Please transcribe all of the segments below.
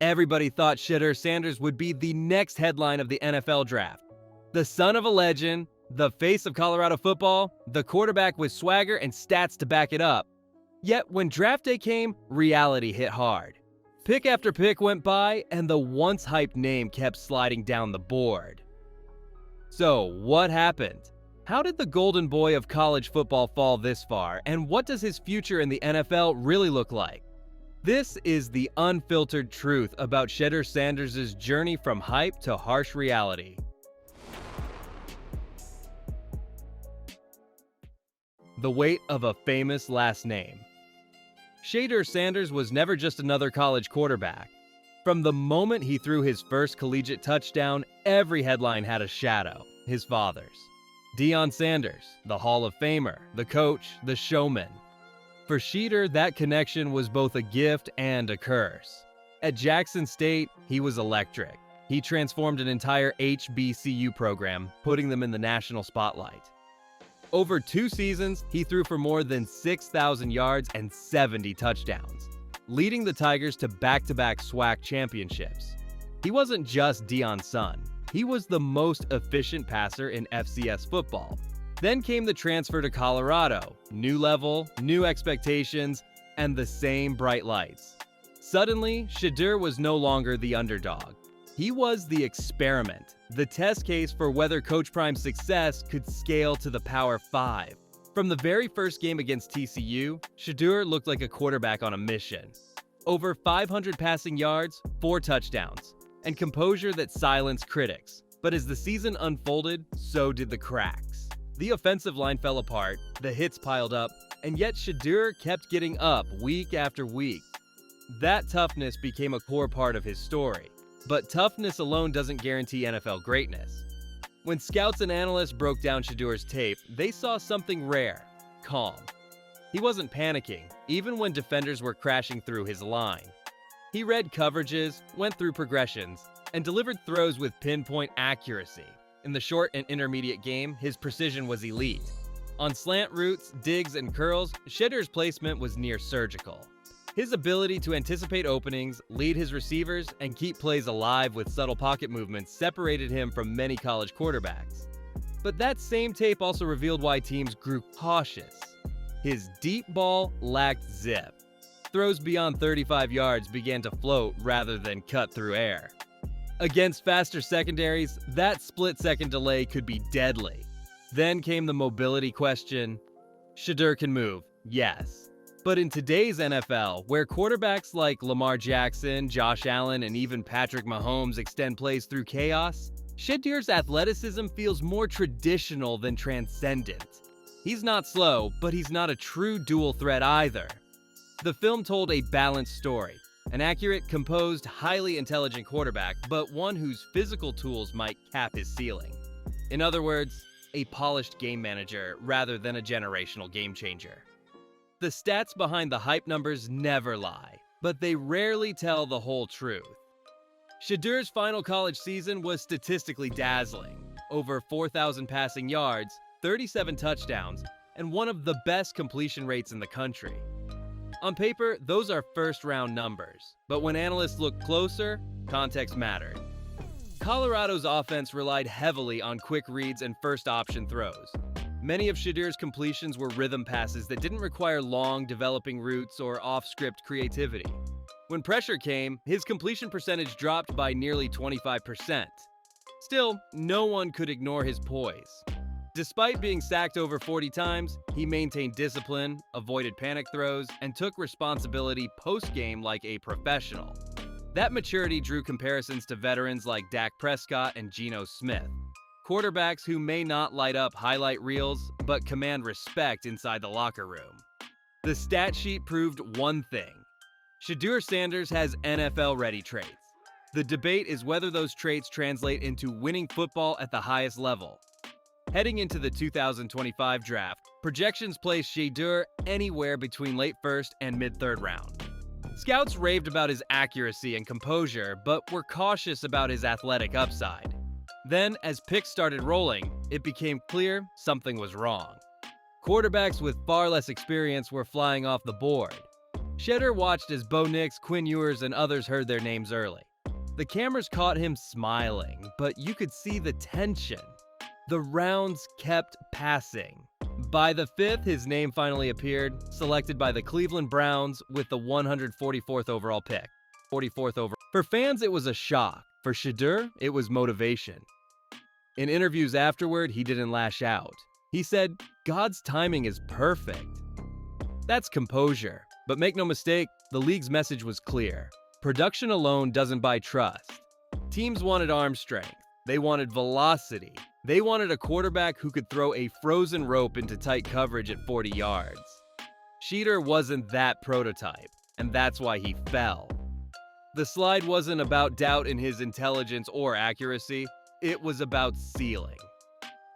Everybody thought Shedeur Sanders would be the next headline of the NFL draft. The son of a legend, the face of Colorado football, the quarterback with swagger and stats to back it up. Yet when draft day came, reality hit hard. Pick after pick went by, and the once hyped name kept sliding down the board. So, what happened? How did the golden boy of college football fall this far, and what does his future in the NFL really look like? This is the unfiltered truth about Shedeur Sanders' journey from hype to harsh reality. The weight of a famous last name. Shedeur Sanders was never just another college quarterback. From the moment he threw his first collegiate touchdown, every headline had a shadow, his father's. Deion Sanders, the Hall of Famer, the coach, the showman. For Shedeur, that connection was both a gift and a curse. At Jackson State, he was electric. He transformed an entire HBCU program, putting them in the national spotlight. Over 2 seasons, he threw for more than 6,000 yards and 70 touchdowns, leading the Tigers to back-to-back SWAC championships. He wasn't just Deion's son. He was the most efficient passer in FCS football. Then came the transfer to Colorado, new level, new expectations, and the same bright lights. Suddenly, Shedeur was no longer the underdog. He was the experiment, the test case for whether Coach Prime's success could scale to the Power 5. From the very first game against TCU, Shedeur looked like a quarterback on a mission. Over 500 passing yards, 4 touchdowns, and composure that silenced critics. But as the season unfolded, so did the cracks. The offensive line fell apart, the hits piled up, and yet Shedeur kept getting up week after week. That toughness became a core part of his story. But toughness alone doesn't guarantee NFL greatness. When scouts and analysts broke down Shedeur's tape, they saw something rare: calm. He wasn't panicking, even when defenders were crashing through his line. He read coverages, went through progressions, and delivered throws with pinpoint accuracy. In the short and intermediate game, his precision was elite. On slant routes, digs, and curls, Shedeur's placement was near surgical. His ability to anticipate openings, lead his receivers, and keep plays alive with subtle pocket movements separated him from many college quarterbacks. But that same tape also revealed why teams grew cautious. His deep ball lacked zip. Throws beyond 35 yards began to float rather than cut through air. Against faster secondaries, that split-second delay could be deadly. Then came the mobility question. Shedeur can move, yes. But in today's NFL, where quarterbacks like Lamar Jackson, Josh Allen, and even Patrick Mahomes extend plays through chaos, Shedeur's athleticism feels more traditional than transcendent. He's not slow, but he's not a true dual threat either. The film told a balanced story. An accurate, composed, highly intelligent quarterback, but one whose physical tools might cap his ceiling. In other words, a polished game manager rather than a generational game changer. The stats behind the hype numbers never lie, but they rarely tell the whole truth. Shedeur's final college season was statistically dazzling. Over 4,000 passing yards, 37 touchdowns, and one of the best completion rates in the country. On paper, those are first-round numbers, but when analysts looked closer, context mattered. Colorado's offense relied heavily on quick reads and first-option throws. Many of Shedeur's completions were rhythm passes that didn't require long, developing routes or off-script creativity. When pressure came, his completion percentage dropped by nearly 25%. Still, no one could ignore his poise. Despite being sacked over 40 times, he maintained discipline, avoided panic throws, and took responsibility post-game like a professional. That maturity drew comparisons to veterans like Dak Prescott and Geno Smith, quarterbacks who may not light up highlight reels, but command respect inside the locker room. The stat sheet proved one thing: Shedeur Sanders has NFL-ready traits. The debate is whether those traits translate into winning football at the highest level. Heading into the 2025 draft, projections place Shedeur anywhere between late first and mid-third round. Scouts raved about his accuracy and composure, but were cautious about his athletic upside. Then, as picks started rolling, it became clear something was wrong. Quarterbacks with far less experience were flying off the board. Shedeur watched as Bo Nix, Quinn Ewers, and others heard their names early. The cameras caught him smiling, but you could see the tension. The rounds kept passing. By the 5th, his name finally appeared, selected by the Cleveland Browns with the 144th overall pick. 44th overall. For fans, it was a shock. For Shedeur, it was motivation. In interviews afterward, he didn't lash out. He said, "God's timing is perfect." That's composure. But make no mistake, the league's message was clear. Production alone doesn't buy trust. Teams wanted arm strength. They wanted velocity. They wanted a quarterback who could throw a frozen rope into tight coverage at 40 yards. Shedeur wasn't that prototype, and that's why he fell. The slide wasn't about doubt in his intelligence or accuracy. It was about ceiling.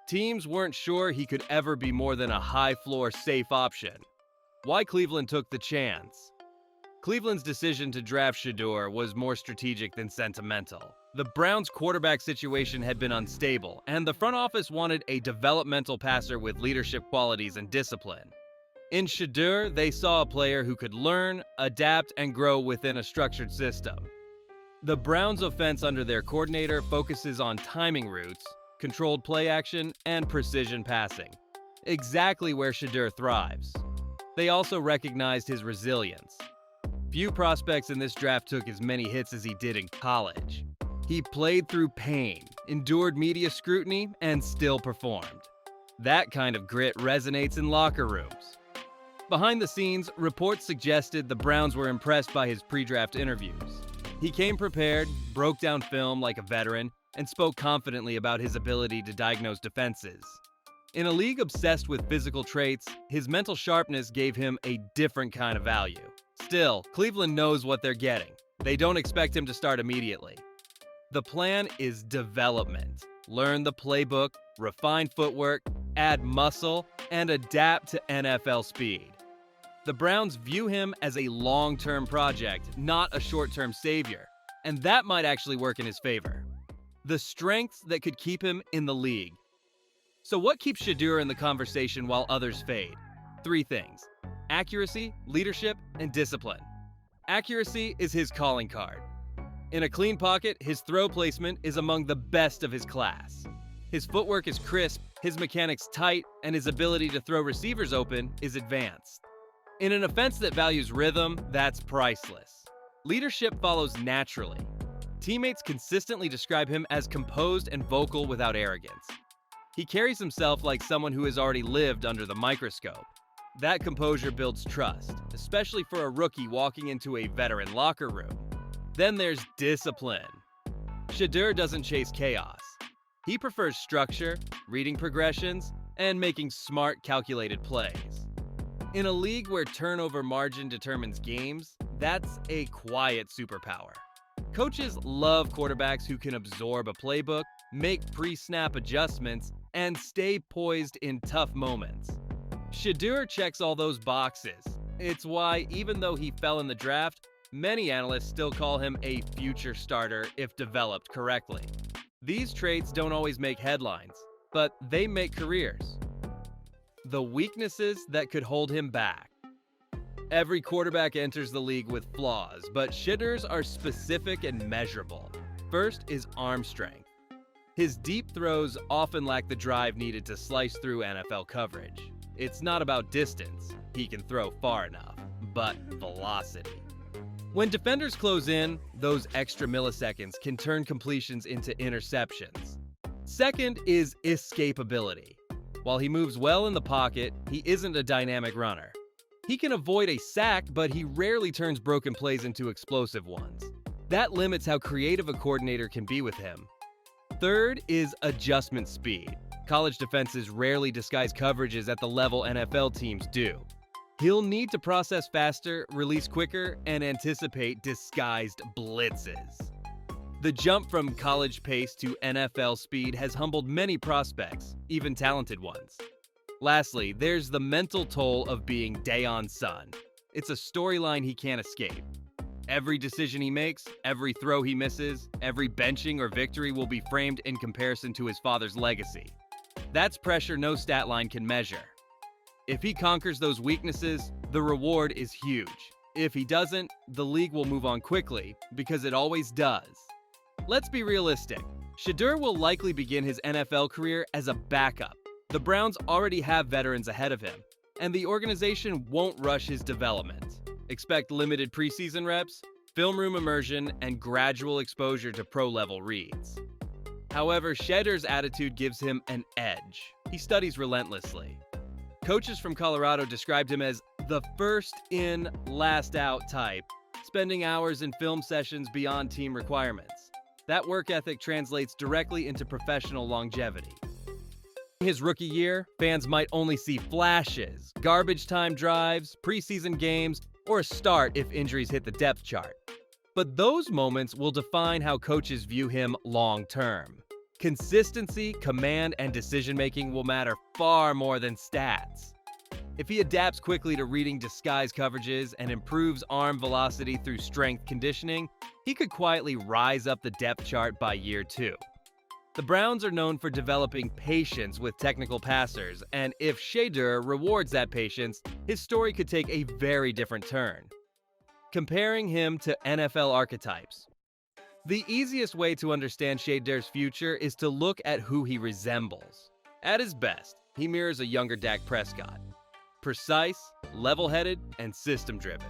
Teams weren't sure he could ever be more than a high-floor, safe option. Why Cleveland took the chance? Cleveland's decision to draft Shedeur was more strategic than sentimental. The Browns' quarterback situation had been unstable, and the front office wanted a developmental passer with leadership qualities and discipline. In Shedeur, they saw a player who could learn, adapt, and grow within a structured system. The Browns' offense under their coordinator focuses on timing routes, controlled play action, and precision passing. Exactly where Shedeur thrives. They also recognized his resilience. Few prospects in this draft took as many hits as he did in college. He played through pain, endured media scrutiny, and still performed. That kind of grit resonates in locker rooms. Behind the scenes, reports suggested the Browns were impressed by his pre-draft interviews. He came prepared, broke down film like a veteran, and spoke confidently about his ability to diagnose defenses. In a league obsessed with physical traits, his mental sharpness gave him a different kind of value. Still, Cleveland knows what they're getting. They don't expect him to start immediately. The plan is development. Learn the playbook, refine footwork, add muscle, and adapt to NFL speed. The Browns view him as a long-term project, not a short-term savior, and that might actually work in his favor. The strengths that could keep him in the league. So what keeps Shedeur in the conversation while others fade? 3 things: accuracy, leadership, and discipline. Accuracy is his calling card. In a clean pocket, his throw placement is among the best of his class. His footwork is crisp, his mechanics tight, and his ability to throw receivers open is advanced. In an offense that values rhythm, that's priceless. Leadership follows naturally. Teammates consistently describe him as composed and vocal without arrogance. He carries himself like someone who has already lived under the microscope. That composure builds trust, especially for a rookie walking into a veteran locker room. Then there's discipline. Shedeur doesn't chase chaos. He prefers structure, reading progressions, and making smart, calculated plays. In a league where turnover margin determines games, that's a quiet superpower. Coaches love quarterbacks who can absorb a playbook, make pre-snap adjustments, and stay poised in tough moments. Shedeur checks all those boxes. It's why, even though he fell in the draft, many analysts still call him a future starter if developed correctly. These traits don't always make headlines, but they make careers. The weaknesses that could hold him back. Every quarterback enters the league with flaws, but Shedeur's are specific and measurable. First is arm strength. His deep throws often lack the drive needed to slice through NFL coverage. It's not about distance, he can throw far enough, but velocity. When defenders close in, those extra milliseconds can turn completions into interceptions. Second is escapability. While he moves well in the pocket, he isn't a dynamic runner. He can avoid a sack, but he rarely turns broken plays into explosive ones. That limits how creative a coordinator can be with him. Third is adjustment speed. College defenses rarely disguise coverages at the level NFL teams do. He'll need to process faster, release quicker, and anticipate disguised blitzes. The jump from college pace to NFL speed has humbled many prospects, even talented ones. Lastly, there's the mental toll of being Daion's son. It's a storyline he can't escape. Every decision he makes, every throw he misses, every benching or victory will be framed in comparison to his father's legacy. That's pressure no stat line can measure. If he conquers those weaknesses, the reward is huge. If he doesn't, the league will move on quickly, because it always does. Let's be realistic. Shedeur will likely begin his NFL career as a backup. The Browns already have veterans ahead of him, and the organization won't rush his development. Expect limited preseason reps, film room immersion, and gradual exposure to pro-level reads. However, Shedeur's attitude gives him an edge. He studies relentlessly. Coaches from Colorado described him as the first in, last out type, spending hours in film sessions beyond team requirements. That work ethic translates directly into professional longevity. In his rookie year, fans might only see flashes, garbage time drives, preseason games, or a start if injuries hit the depth chart. But those moments will define how coaches view him long-term. Consistency, command, and decision-making will matter far more than stats. If he adapts quickly to reading disguise coverages and improves arm velocity through strength conditioning, he could quietly rise up the depth chart by year 2. The Browns are known for developing patience with technical passers, and if Shedeur rewards that patience, his story could take a very different turn. Comparing him to NFL archetypes. The easiest way to understand Shedeur's future is to look at who he resembles. At his best, he mirrors a younger Dak Prescott. Precise, level-headed, and system-driven.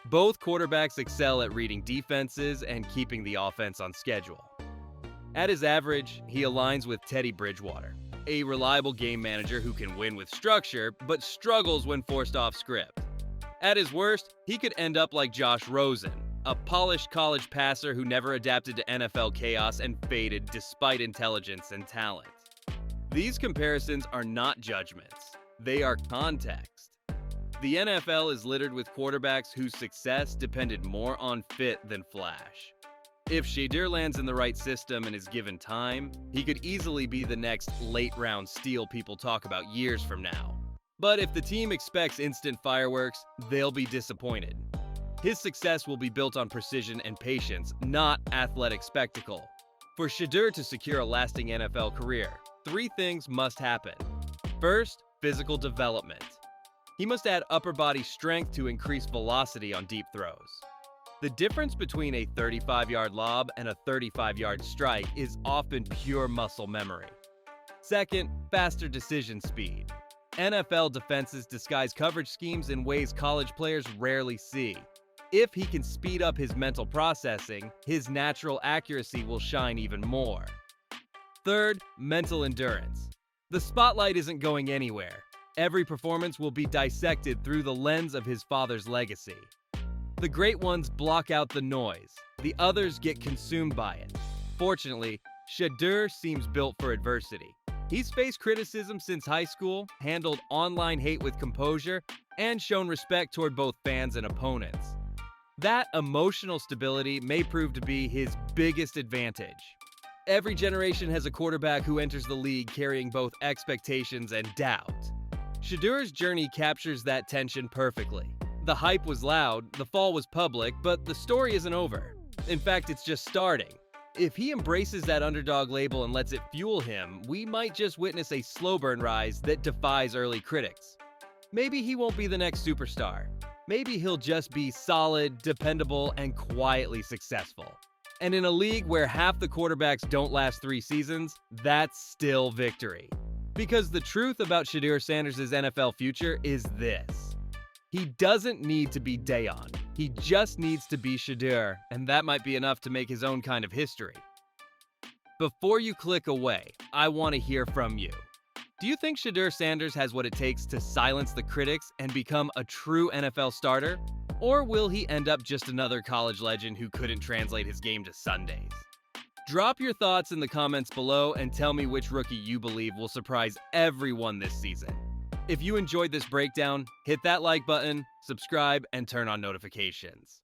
Both quarterbacks excel at reading defenses and keeping the offense on schedule. At his average, he aligns with Teddy Bridgewater, a reliable game manager who can win with structure but struggles when forced off script. At his worst, he could end up like Josh Rosen, a polished college passer who never adapted to NFL chaos and faded despite intelligence and talent. These comparisons are not judgments, they are context. The NFL is littered with quarterbacks whose success depended more on fit than flash. If Shedeur lands in the right system and is given time, he could easily be the next late-round steal people talk about years from now. But if the team expects instant fireworks, they'll be disappointed. His success will be built on precision and patience, not athletic spectacle. For Shedeur to secure a lasting NFL career, 3 things must happen. First, physical development. He must add upper body strength to increase velocity on deep throws. The difference between a 35-yard lob and a 35-yard strike is often pure muscle memory. Second, faster decision speed. NFL defenses disguise coverage schemes in ways college players rarely see. If he can speed up his mental processing, his natural accuracy will shine even more. Third, mental endurance. The spotlight isn't going anywhere. Every performance will be dissected through the lens of his father's legacy. The great ones block out the noise. The others get consumed by it. Fortunately, Shedeur seems built for adversity. He's faced criticism since high school, handled online hate with composure, and shown respect toward both fans and opponents. That emotional stability may prove to be his biggest advantage. Every generation has a quarterback who enters the league carrying both expectations and doubt. Shedeur's journey captures that tension perfectly. The hype was loud, the fall was public, but the story isn't over. In fact, it's just starting. If he embraces that underdog label and lets it fuel him, we might just witness a slow burn rise that defies early critics. Maybe he won't be the next superstar. Maybe he'll just be solid, dependable, and quietly successful. And in a league where half the quarterbacks don't last 3 seasons, that's still victory. Because the truth about Shedeur Sanders' NFL future is this. He doesn't need to be Dayon. He just needs to be Shedeur, and that might be enough to make his own kind of history. Before you click away, I want to hear from you. Do you think Shedeur Sanders has what it takes to silence the critics and become a true NFL starter? Or will he end up just another college legend who couldn't translate his game to Sundays? Drop your thoughts in the comments below and tell me which rookie you believe will surprise everyone this season. If you enjoyed this breakdown, hit that like button, subscribe, and turn on notifications.